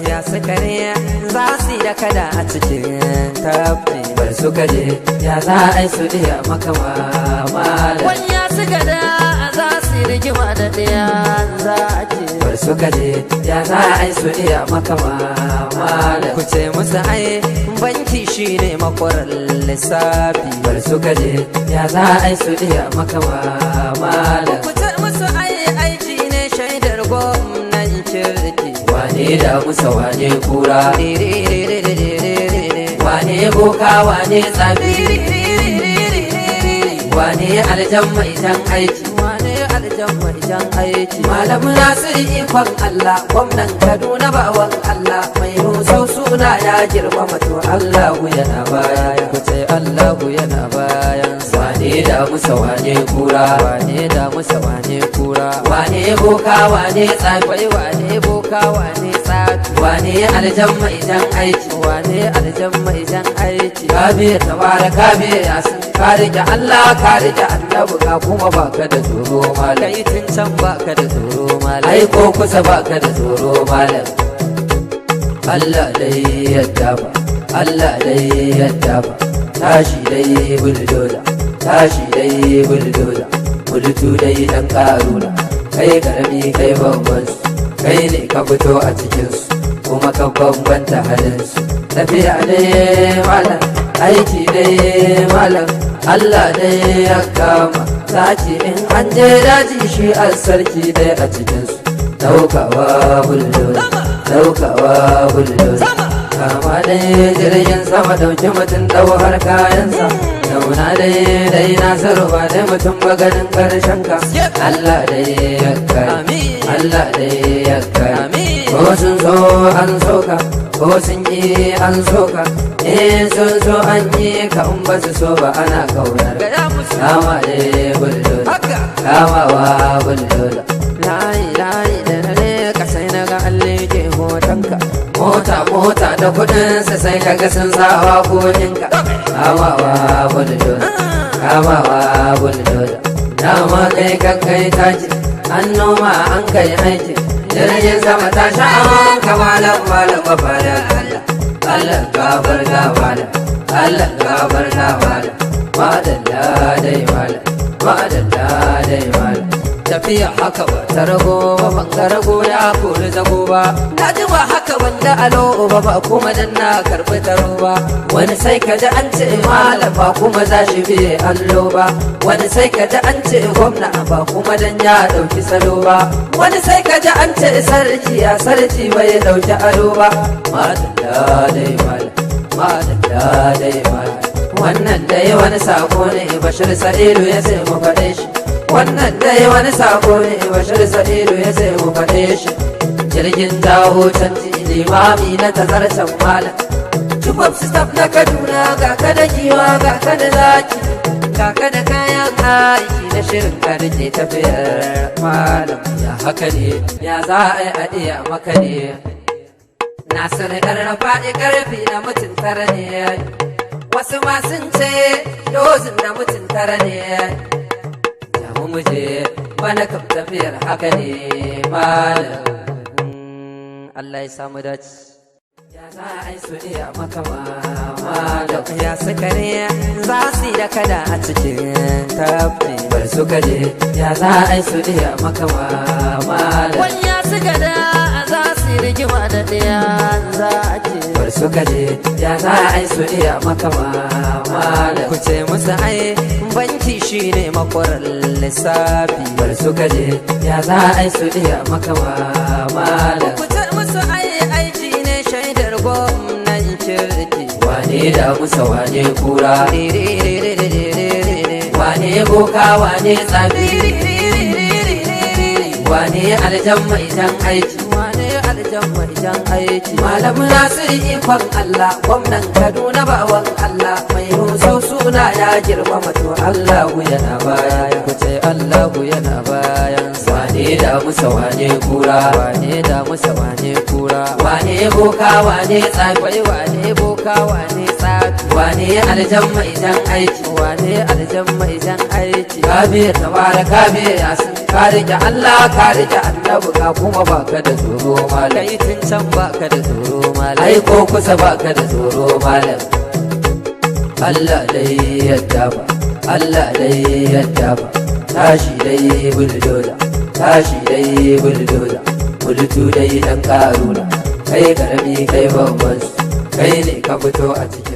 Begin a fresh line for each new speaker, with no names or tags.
Ya suka ne za su yi da kada a cikin tafi bar su kaje ya za a yi su iya makama malam wani ya suka da za su yi rigima da ɗaya za a ce bar su kaje ya za a yi su iya makama malam ku ce musu ai banki shine makwarar lissafi bar su kaje ya za a yi su iya makama malam ku ce musu ai aiki ne shaidar gwamnan kirki wane da musa wane kura wane boka wane tsafi wane aljan mai jan aiki wane aljan mai jan aiki malam Nasiru ikon Allah gwamnan Kaduna bawan Allah mai rusau suna ya girmama to Allahu yana baya ku ce Allahu yana bayan wane da musa wane kura wane da musa wane kura wane boka wane tsafi wane boka wane tsafi wane aljan mai jan aiki wane aljan mai jan aiki kabe tabaraka be yasin ka rike Allah ka rike annabi ka kuma baka da tsoro malam kai tun can baka da tsoro malam ai ko kusa baka da tsoro malam Allah dai yadda ba Allah dai yadda ba tashi dai buldoda tashi dai buldoda bultu dai dan karuna kai karami kai babban su kai ne ka fito a cikin su kuma ka bambanta halin su tafiya dai malam aiki dai malam Allah dai ya kama sace in an je daji shi a sarki dai a cikin su daukawa buldoda daukawa buldoda kama dai jirgin sama dauki mutum dau har kayansa zauna dai Nasiru ba dai mutum ba ganin karshen ka Allah dai ya kai Allah dai ya kai ko sun so an soka ko sun yi an soka sun so an yi ka in ba su so ba ana kaunar kama dai buldoda kamawa buldoda layi layi da na ne ka sai na ga Allah ke hotonka mota da kudinsa sai kaga sun sawa koninka kamawa buldoda kamawa buldoda dama kai kan kai taji an noma an kai aiki jirgin sama ta sha'awan kamalan malam mafada Allah gabar gabala Allah gabar gabala madalla dai malam madalla dai malam tafiya haka ba ta rago ba ban ga rago ya kori zago ba na ji ba haka wanda alo ba ba kuma dan na karbi taro ba wani sai ka ji an ce malam ba kuma za shi biye allo ba wani sai ka ji an ce gwamna ba kuma dan ya dauki salo ba wani sai ka ji an ce sarki ya sarki bai dauki ado ba madalla dai malam madalla dai malam wannan dai wani sako ne Bashir Sa'idu ya sai mu faɗe shi wannan dai wani sako ne Bashir Sa'idu ya sai mu faɗe shi jirgin dawo canji limami na tazarcen malam Chief Staff na Kaduna ga ka da giwa ga ka da zaki ga ka da kayan aiki na shirin ka rike tafiyar malam ya haka ne ya za a yi adiya maka ne Nasiru ɗan faɗi ƙarfi na mutum tara ne wasu ma sun ce dozin da mutum tara ne muje bana kam tafiyar haka ne malam Allah ya samu dace ya za a yi su iya makama malam ya suka ne za su yi da kada a cikin tafi bar su kaje ya za a yi su iya makama malam wani ya suka da za su yi rigima da ɗaya za a ce bar su kaje ya za a yi su iya makama malam ku ce musu ai banki shine makwarar lissafi bar su kaje ya za a yi su iya makama malam ku ce musu ai aiki ne shaidar gwamnan kirki wane da musa wane kura wane boka wane tsafi wane aljan mai jan aiki wane aljan mai jan aiki malam Nasiru ikon Allah gwamnan Kaduna bawan Allah mai rusau suna ya girmama to Allahu yana baya ku ce Allahu yana bayan wane da musa wane kura, wane da musa wane kura, wane boka wane tsafi, wane boka wane tsafi, wane aljan mai jan aiki, wane aljan mai jan aiki. Kabe tabara kabe yasin, ka rike Allah ka rike annabi, ka kuma baka da tsoro malam, kai tun can baka da tsoro malam, ai ko kusa baka da tsoro malam. Allah dai yadda ba, Allah dai yadda ba, tashi dai buldoza, tashi dai buldoza, bultu dai dan karuna, kai karami kai babban su, kai ne ka fito a ciki.